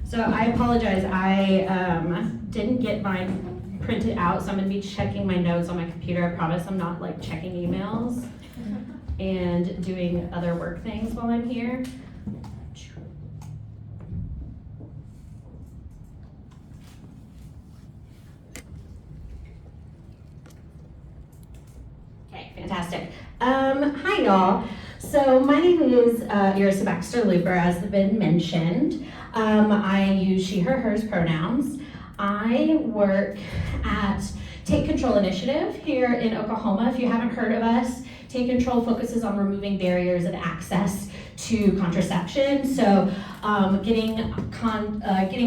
So I apologize, I didn't get mine printed out, so I'm gonna be checking my notes on my computer. I promise I'm not like checking emails and doing other work things while I'm here. Okay, fantastic. Hi y'all. So my name is Iris Baxter-Looper, as has been mentioned. I use she, her, hers pronouns. I work at Take Control Initiative here in Oklahoma. If you haven't heard of us, Take Control focuses on removing barriers of access to contraception. So getting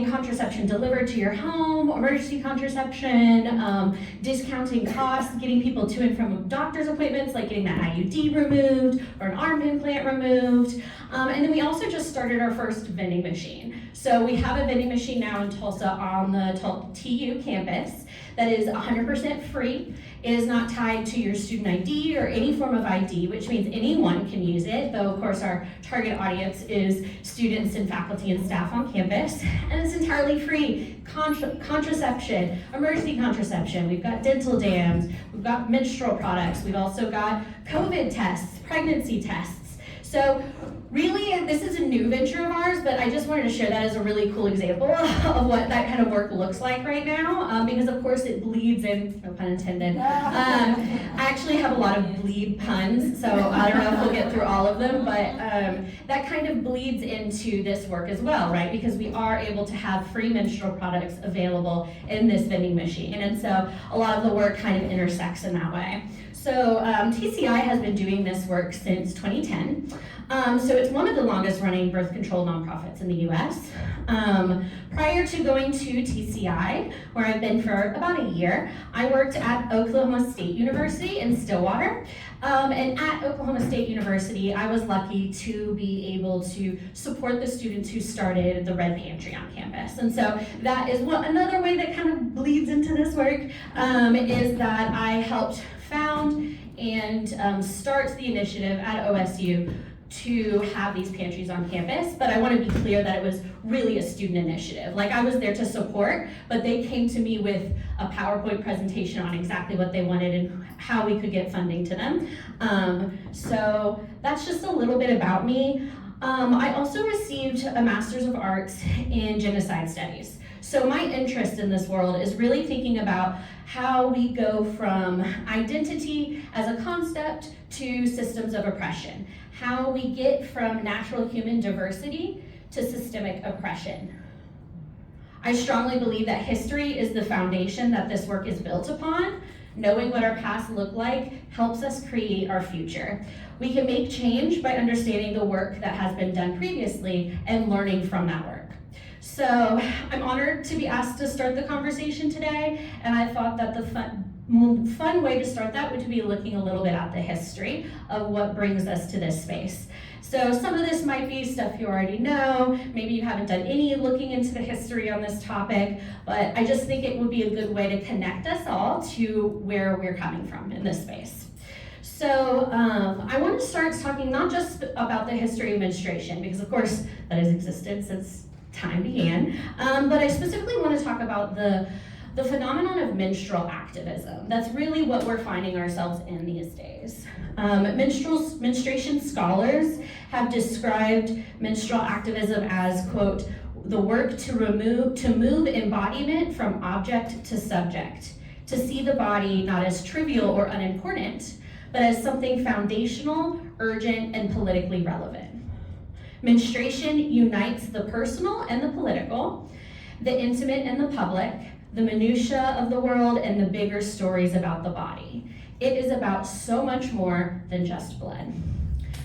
contraception delivered to your home, emergency contraception, discounting costs, getting people to and from doctor's appointments, like getting that IUD removed or an arm implant removed. And then we also just started our first vending machine. So we have a vending machine now in Tulsa on the TU campus that is 100% free. It is not tied to your student ID or any form of ID, which means anyone can use it, though of course our target audience is students and faculty and staff on campus. And it's entirely free. Contraception, emergency contraception, we've got dental dams, we've got menstrual products, we've also got COVID tests, pregnancy tests. So really, this is a new venture of ours, but I just wanted to share that as a really cool example of what that kind of work looks like right now, because of course it bleeds in, no pun intended. I actually have a lot of bleed puns, so I don't know if we'll get through all of them, but that kind of bleeds into this work as well, right? Because we are able to have free menstrual products available in this vending machine, and so a lot of the work kind of intersects in that way. So TCI has been doing this work since 2010. So it's one of the longest running birth control nonprofits in the US. Prior to going to TCI, where I've been for about a year, I worked at Oklahoma State University in Stillwater. And at Oklahoma State University, I was lucky to be able to support the students who started the Red Pantry on campus. And so that is another way that kind of bleeds into this work, is that I helped found and start the initiative at OSU to have these pantries on campus, but I want to be clear that it was really a student initiative. Like, I was there to support, but they came to me with a PowerPoint presentation on exactly what they wanted and how we could get funding to them. So that's just a little bit about me. I also received a Master's of Arts in Genocide Studies. So my interest in this world is really thinking about how we go from identity as a concept to systems of oppression, how we get from natural human diversity to systemic oppression. I strongly believe that history is the foundation that this work is built upon. Knowing what our past looked like helps us create our future. We can make change by understanding the work that has been done previously and learning from that work. So I'm honored to be asked to start the conversation today, and I thought that the fun way to start that would be looking a little bit at the history of what brings us to this space. So some of this might be stuff you already know, maybe you haven't done any looking into the history on this topic, but I just think it would be a good way to connect us all to where we're coming from in this space. So I want to start talking not just about the history of menstruation, because of course that has existed since time began, but I specifically want to talk about the phenomenon of menstrual activism. That's really what we're finding ourselves in these days. Menstruation scholars have described menstrual activism as, quote, the work to move embodiment from object to subject, to see the body not as trivial or unimportant, but as something foundational, urgent, and politically relevant. Menstruation unites the personal and the political, the intimate and the public, the minutiae of the world, and the bigger stories about the body. It is about so much more than just blood.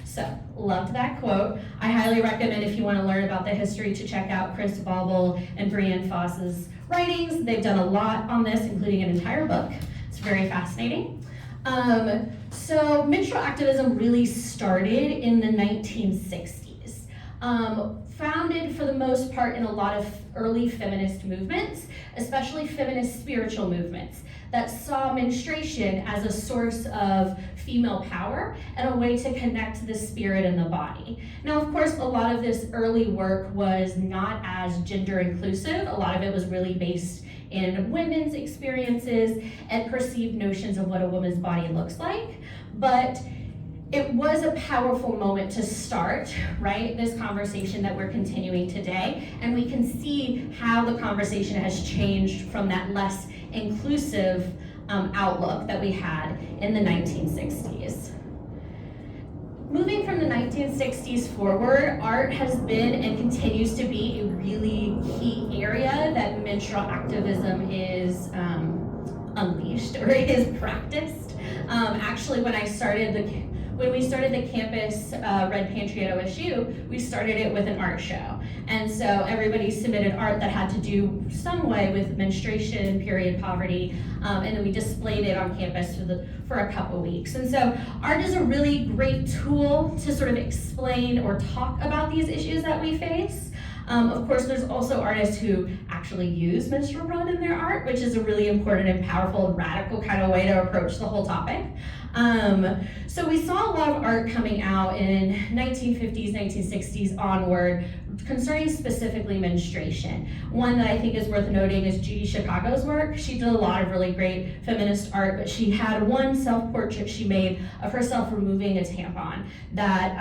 So, loved that quote. I highly recommend, if you want to learn about the history, to check out Chris Bauble and Brianne Foss's writings. They've done a lot on this, including an entire book. It's very fascinating. So menstrual activism really started in the 1960s. founded for the most part in a lot of early feminist movements, especially feminist spiritual movements, that saw menstruation as a source of female power and a way to connect the spirit and the body. Now, of course, a lot of this early work was not as gender inclusive. A lot of it was really based in women's experiences and perceived notions of what a woman's body looks like. But it was a powerful moment to start, right, this conversation that we're continuing today, and we can see how the conversation has changed from that less inclusive outlook that we had in the 1960s. Moving from the 1960s forward, art has been and continues to be a really key area that menstrual activism is unleashed or is practiced. Actually, when we started the campus Red Pantry at OSU, we started it with an art show. And so everybody submitted art that had to do some way with menstruation, period poverty, and then we displayed it on campus for a couple weeks. And so art is a really great tool to sort of explain or talk about these issues that we face. Of course, there's also artists who actually use menstrual blood in their art, which is a really important and powerful and radical kind of way to approach the whole topic. So we saw a lot of art coming out in 1950s, 1960s onward concerning specifically menstruation. One that I think is worth noting is Judy Chicago's work. She did a lot of really great feminist art, but she had one self-portrait she made of herself removing a tampon that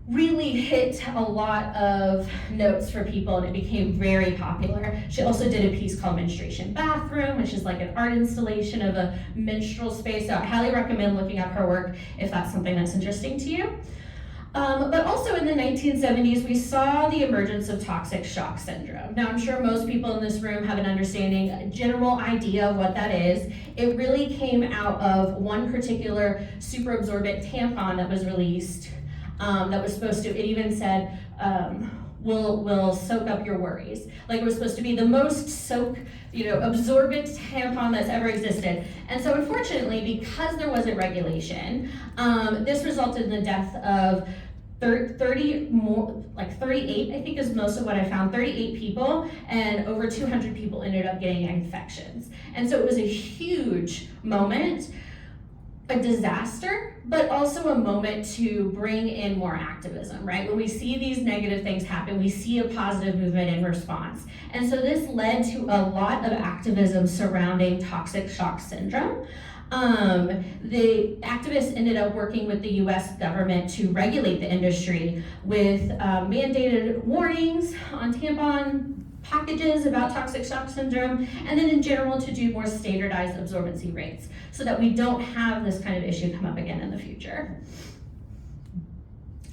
really hit a lot of notes for people, and it became very popular. She also did a piece called Menstruation Bathroom, which is like an art installation of a menstrual space. So I highly recommend looking up her work if that's something that's interesting to you. But also in the 1970s, we saw the emergence of toxic shock syndrome. Now, I'm sure most people in this room have an understanding, a general idea of what that is. It really came out of one particular super absorbent tampon that was released that was supposed to, it even said, will soak up your worries. Like it was supposed to be the most absorbent tampon that's ever existed. And so unfortunately, because there wasn't regulation, this resulted in the death of 38, I think is most of what I found, 38 people, and over 200 people ended up getting infections. And so it was a huge moment, a disaster, but also a moment to bring in more activism, right? When we see these negative things happen, we see a positive movement in response. And so this led to a lot of activism surrounding toxic shock syndrome. The activists ended up working with the US government to regulate the industry with mandated warnings on tampon packages about toxic shock syndrome, and then in general to do more standardized absorbency rates so that we don't have this kind of issue come up again in the future.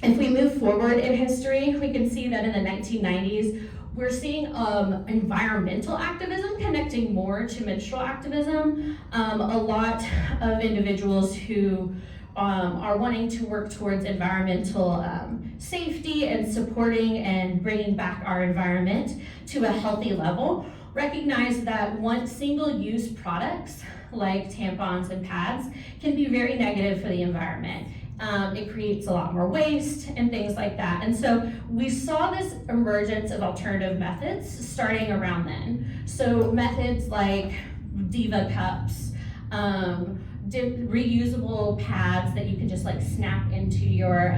If we move forward in history, we can see that in the 1990s, we're seeing environmental activism connecting more to menstrual activism. A lot of individuals who are wanting to work towards environmental safety and supporting and bringing back our environment to a healthy level recognize that single-use products like tampons and pads can be very negative for the environment. It creates a lot more waste and things like that. And so we saw this emergence of alternative methods starting around then. So methods like Diva cups, reusable pads that you can just like snap into your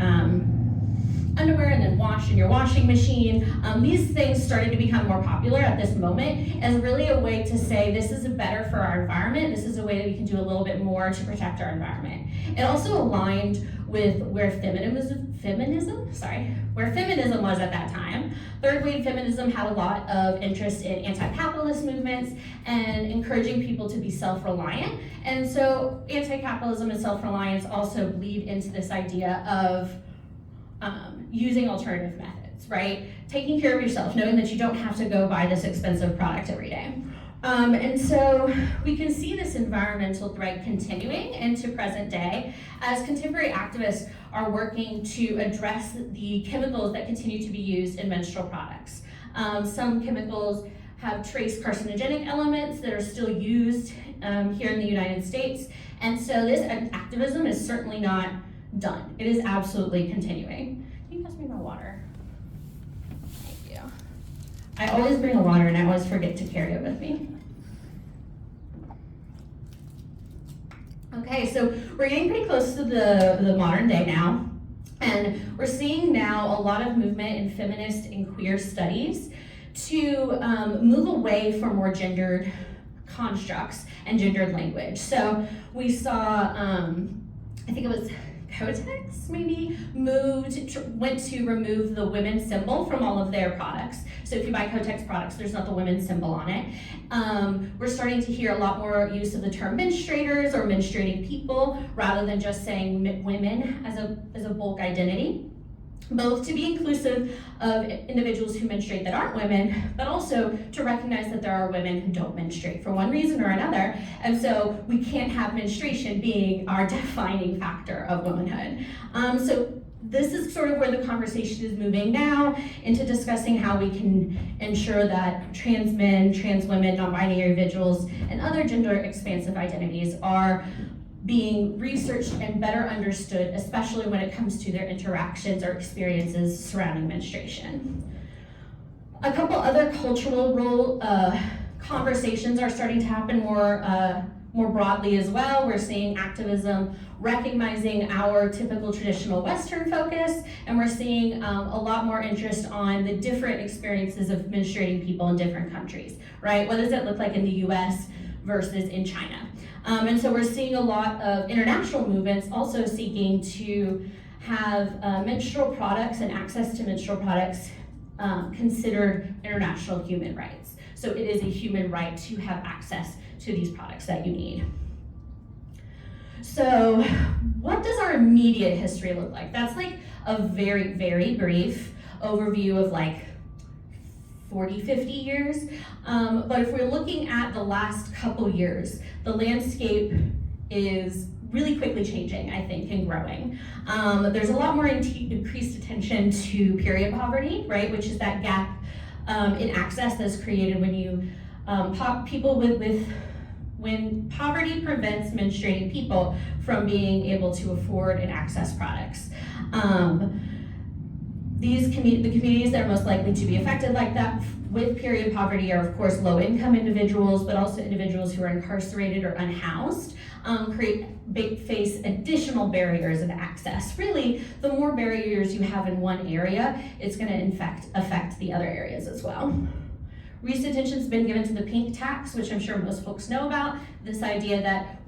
underwear and then wash in your washing machine. These things started to become more popular at this moment as really a way to say this is better for our environment. This is a way that we can do a little bit more to protect our environment. It also aligned with where feminism was at that time. Third wave feminism had a lot of interest in anti-capitalist movements and encouraging people to be self-reliant. And so anti-capitalism and self-reliance also bleed into this idea of using alternative methods, right? Taking care of yourself, knowing that you don't have to go buy this expensive product every day. And so we can see this environmental thread continuing into present day as contemporary activists are working to address the chemicals that continue to be used in menstrual products. Some chemicals have trace carcinogenic elements that are still used here in the United States. And so this activism is certainly not done. It is absolutely continuing. Can you pass me my water? I always bring a water and I always forget to carry it with me. Okay, so we're getting pretty close to the modern day now, and we're seeing now a lot of movement in feminist and queer studies to move away from more gendered constructs and gendered language. So we saw, I think it was Kotex maybe, went to remove the women's symbol from all of their products. So if you buy Kotex products, there's not the women's symbol on it. We're starting to hear a lot more use of the term menstruators or menstruating people, rather than just saying women as a bulk identity. Both to be inclusive of individuals who menstruate that aren't women, but also to recognize that there are women who don't menstruate for one reason or another, and so we can't have menstruation being our defining factor of womanhood. So this is sort of where the conversation is moving now, into discussing how we can ensure that trans men, trans women, non-binary individuals, and other gender expansive identities are being researched and better understood, especially when it comes to their interactions or experiences surrounding menstruation. A couple other cultural role conversations are starting to happen more broadly as well. We're seeing activism recognizing our typical traditional Western focus, and we're seeing a lot more interest on the different experiences of menstruating people in different countries, right? What does it look like in the US versus in China? And so we're seeing a lot of international movements also seeking to have menstrual products and access to menstrual products considered international human rights. So it is a human right to have access to these products that you need. So what does our immediate history look like? That's like a very, very brief overview of like 40, 50 years. But if we're looking at the last couple years, the landscape is really quickly changing, I think, and growing. There's a lot more increased attention to period poverty, right, which is that gap in access that's created when you when poverty prevents menstruating people from being able to afford and access products. The communities that are most likely to be affected like that with period poverty are, of course, low-income individuals, but also individuals who are incarcerated or unhoused, face additional barriers of access. Really, the more barriers you have in one area, it's going to affect the other areas as well. Recent attention's been given to the pink tax, which I'm sure most folks know about. This idea that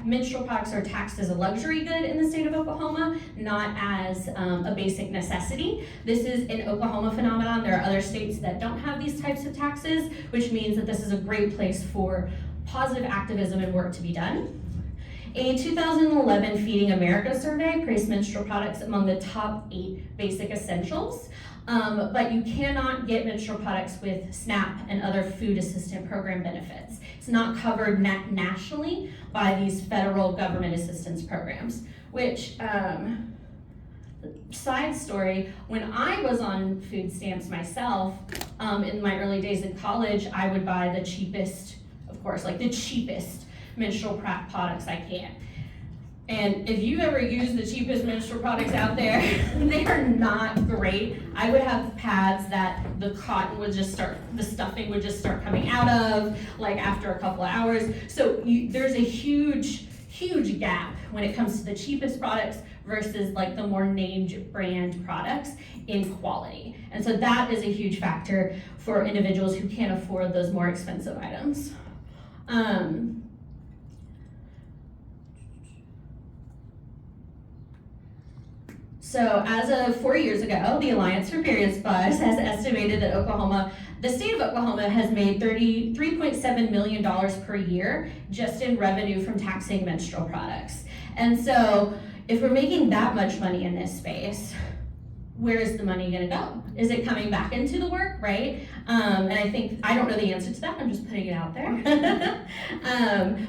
menstrual products are taxed as a luxury good in the state of Oklahoma, not as a basic necessity. This is an Oklahoma phenomenon. There are other states that don't have these types of taxes, which means that this is a great place for positive activism and work to be done. A 2011 Feeding America survey placed menstrual products among the top 8 basic essentials. But you cannot get menstrual products with SNAP and other food assistance program benefits. It's not covered nationally by these federal government assistance programs, which, side story, when I was on food stamps myself, in my early days in college, I would buy the cheapest, of course, like the cheapest menstrual products I can. And if you ever use the cheapest menstrual products out there, they are not great. I would have pads that the stuffing would just start coming out of, like after a couple of hours. So there's a huge gap when it comes to the cheapest products versus like the more named brand products in quality. And so that is a huge factor for individuals who can't afford those more expensive items. So as of 4 years ago, the Alliance for Period Spas has estimated that the state of Oklahoma has made $33.7 million per year just in revenue from taxing menstrual products. And so if we're making that much money in this space, where is the money gonna go? Is it coming back into the work, right? And I don't know the answer to that, I'm just putting it out there.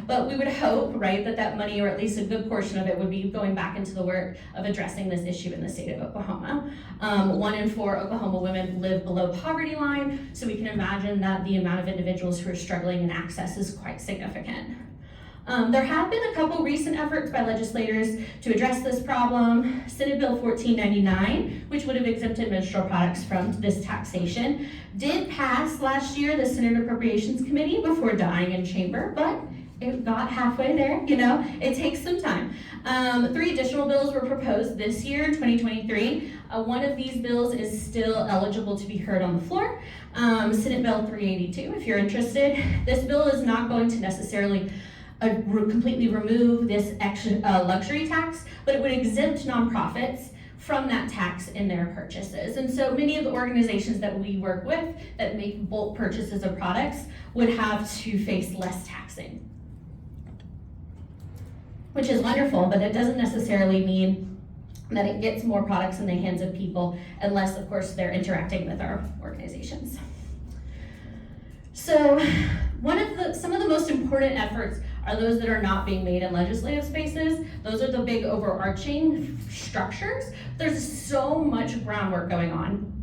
But we would hope, right, that money, or at least a good portion of it, would be going back into the work of addressing this issue in the state of Oklahoma. 1 in 4 Oklahoma women live below poverty line, so we can imagine that the amount of individuals who are struggling in access is quite significant. There have been a couple recent efforts by legislators to address this problem. Senate Bill 1499, which would have exempted menstrual products from this taxation, did pass last year the Senate Appropriations Committee before dying in chamber, but it got halfway there, it takes some time. 3 additional bills were proposed this year, 2023. One of these bills is still eligible to be heard on the floor. Senate Bill 382, if you're interested. This bill is not going to necessarily completely remove this extra luxury tax, but it would exempt nonprofits from that tax in their purchases. And so many of the organizations that we work with that make bulk purchases of products would have to face less taxing, which is wonderful, but it doesn't necessarily mean that it gets more products in the hands of people unless, of course, they're interacting with our organizations. So some of the most important efforts are those that are not being made in legislative spaces. Those are the big overarching structures. There's so much groundwork going on.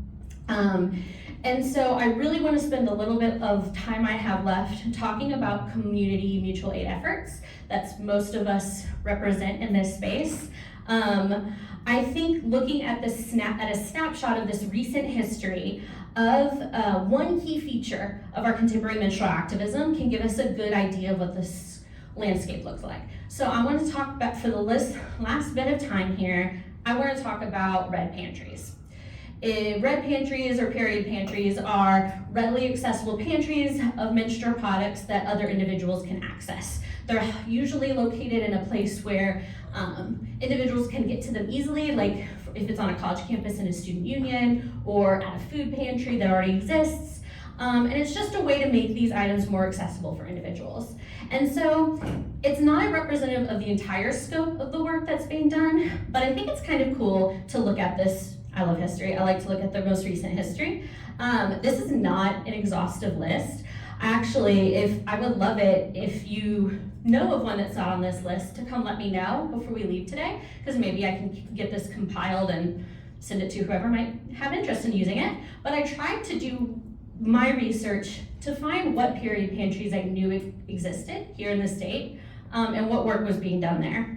And so I really want to spend a little bit of time I have left talking about community mutual aid efforts that most of us represent in this space. I think looking at a snapshot of this recent history of one key feature of our contemporary menstrual activism can give us a good idea of what this landscape looks like. So I want to talk about, for the last bit of time here, I want to talk about red pantries. Red pantries or period pantries are readily accessible pantries of menstrual products that other individuals can access. They're usually located in a place where individuals can get to them easily, like if it's on a college campus in a student union or at a food pantry that already exists. And it's just a way to make these items more accessible for individuals. And so it's not representative of the entire scope of the work that's being done, but I think it's kind of cool to look at this. I love history. I like to look at the most recent history. This is not an exhaustive list. Actually, I would love it if you know of one that's not on this list to come let me know before we leave today, because maybe I can get this compiled and send it to whoever might have interest in using it. But I tried to do my research to find what period pantries I knew existed here in the state and what work was being done there.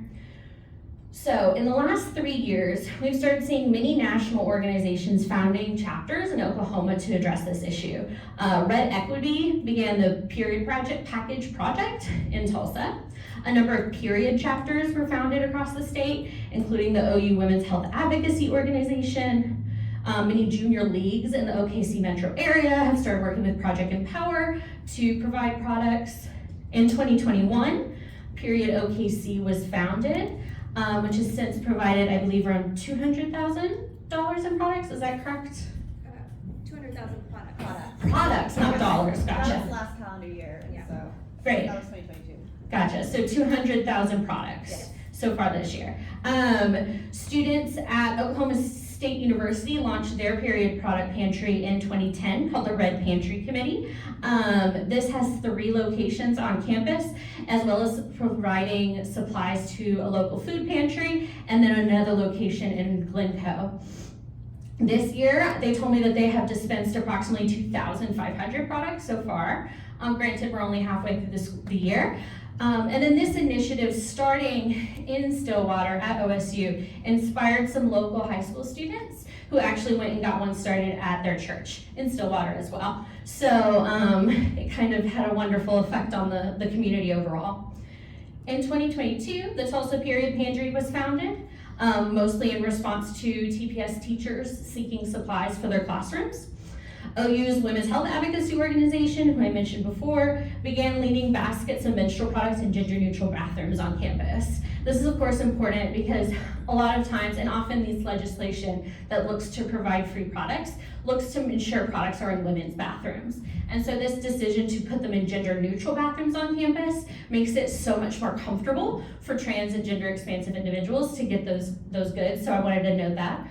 So in the last 3 years, we've started seeing many national organizations founding chapters in Oklahoma to address this issue. Red Equity began the Period Package Project in Tulsa. A number of period chapters were founded across the state, including the OU Women's Health Advocacy Organization. Many junior leagues in the OKC metro area have started working with Project Empower to provide products. In 2021, PeriodOKC was founded, which has since provided, I believe, around $200,000 in products. Is that correct? 200,000 products. Products, not dollars. Gotcha. That was last calendar year, and so Great. that was 2022. Gotcha. So 200,000 products Yes. so far this year. Students at Oklahoma State University launched their period product pantry in 2010 called the Red Pantry Committee. This has 3 locations on campus, as well as providing supplies to a local food pantry and then another location in Glencoe. This year, they told me that they have dispensed approximately 2,500 products so far. Granted, we're only halfway through the year. And then this initiative, starting in Stillwater at OSU, inspired some local high school students who actually went and got one started at their church in Stillwater as well. So it kind of had a wonderful effect on the community overall. In 2022, the Tulsa Period Pantry was founded, mostly in response to TPS teachers seeking supplies for their classrooms. OU's Women's Health Advocacy Organization, who I mentioned before, began leading baskets of menstrual products in gender-neutral bathrooms on campus. This is, of course, important because a lot of times, and often these legislation that looks to provide free products, looks to ensure products are in women's bathrooms. And so this decision to put them in gender-neutral bathrooms on campus makes it so much more comfortable for trans and gender-expansive individuals to get those goods, so I wanted to note that.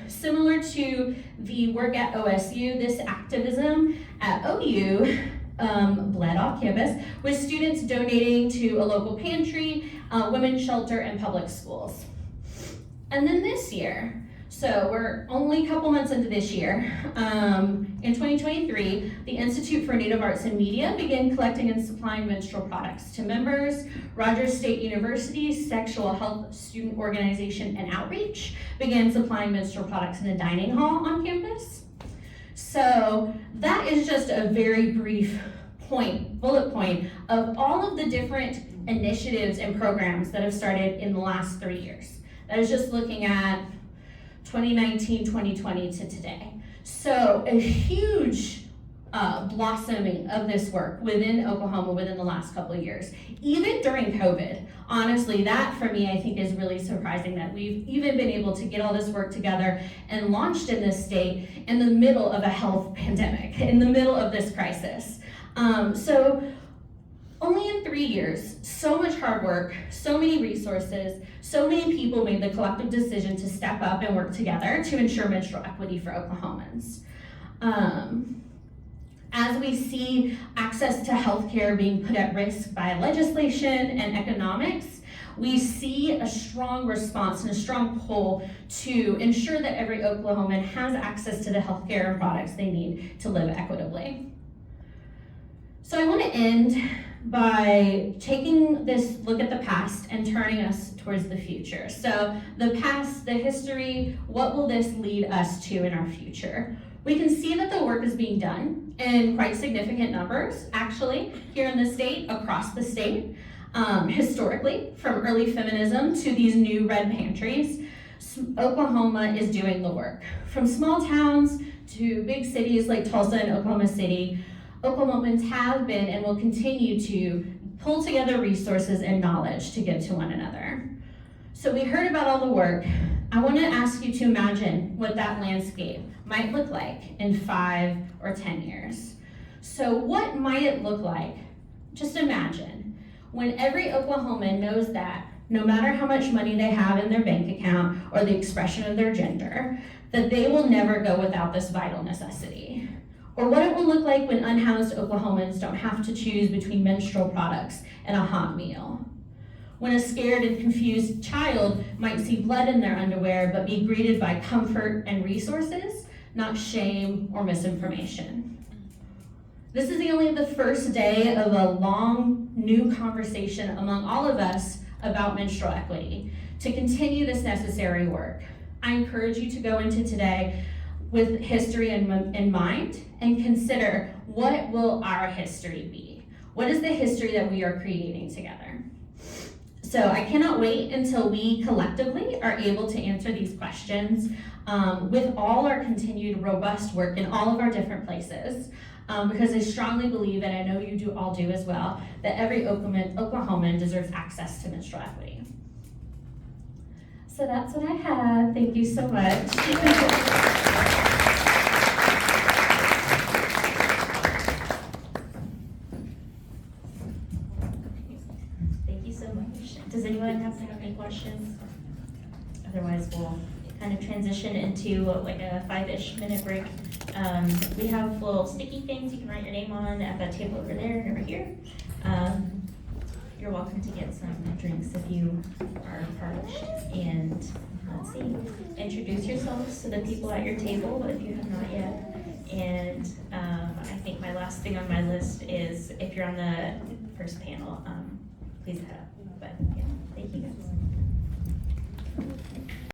Similar to the work at OSU, this activism at OU bled off campus with students donating to a local pantry, women's shelter, and public schools. And then this year, So we're only a couple months into this year. In 2023, the Institute for Native Arts and Media began collecting and supplying menstrual products to members. Rogers State University's Sexual Health Student Organization and Outreach began supplying menstrual products in the dining hall on campus. So that is just a very brief bullet point of all of the different initiatives and programs that have started in the last 3 years. That is just looking at 2019, 2020 to today. So a huge blossoming of this work within Oklahoma within the last couple of years, even during COVID. Honestly, that for me, I think is really surprising that we've even been able to get all this work together and launched in this state in the middle of a health pandemic, in the middle of this crisis. So only in 3 years, so much hard work, so many resources, so many people made the collective decision to step up and work together to ensure menstrual equity for Oklahomans. As we see access to healthcare being put at risk by legislation and economics, we see a strong response and a strong pull to ensure that every Oklahoman has access to the healthcare and products they need to live equitably. So I want to end by taking this look at the past and turning us towards the future. So the past, the history, what will this lead us to in our future? We can see that the work is being done in quite significant numbers, actually, here in the state, across the state. Historically, from early feminism to these new red pantries, Oklahoma is doing the work. From small towns to big cities like Tulsa and Oklahoma City, Oklahomans have been and will continue to pull together resources and knowledge to give to one another. So we heard about all the work. I want to ask you to imagine what that landscape might look like in 5 or 10 years. So what might it look like? Just imagine when every Oklahoman knows that no matter how much money they have in their bank account or the expression of their gender, that they will never go without this vital necessity. Or what it will look like when unhoused Oklahomans don't have to choose between menstrual products and a hot meal. When a scared and confused child might see blood in their underwear but be greeted by comfort and resources, not shame or misinformation. This is only the first day of a long, new conversation among all of us about menstrual equity. To continue this necessary work, I encourage you to go into today with history in mind and consider, what will our history be? What is the history that we are creating together? So I cannot wait until we collectively are able to answer these questions with all our continued robust work in all of our different places, because I strongly believe, and I know you all do as well, that every Oklahoman deserves access to menstrual equity. So that's what I have. Thank you so much. Does anyone have any questions? Otherwise, we'll kind of transition into like a 5-ish minute break. We have little sticky things you can write your name on at that table over there and over here. You're welcome to get some drinks if you are parched. And let's see, introduce yourselves to the people at your table if you have not yet. And I think my last thing on my list is, if you're on the first panel, please head up. But yeah, thank you guys.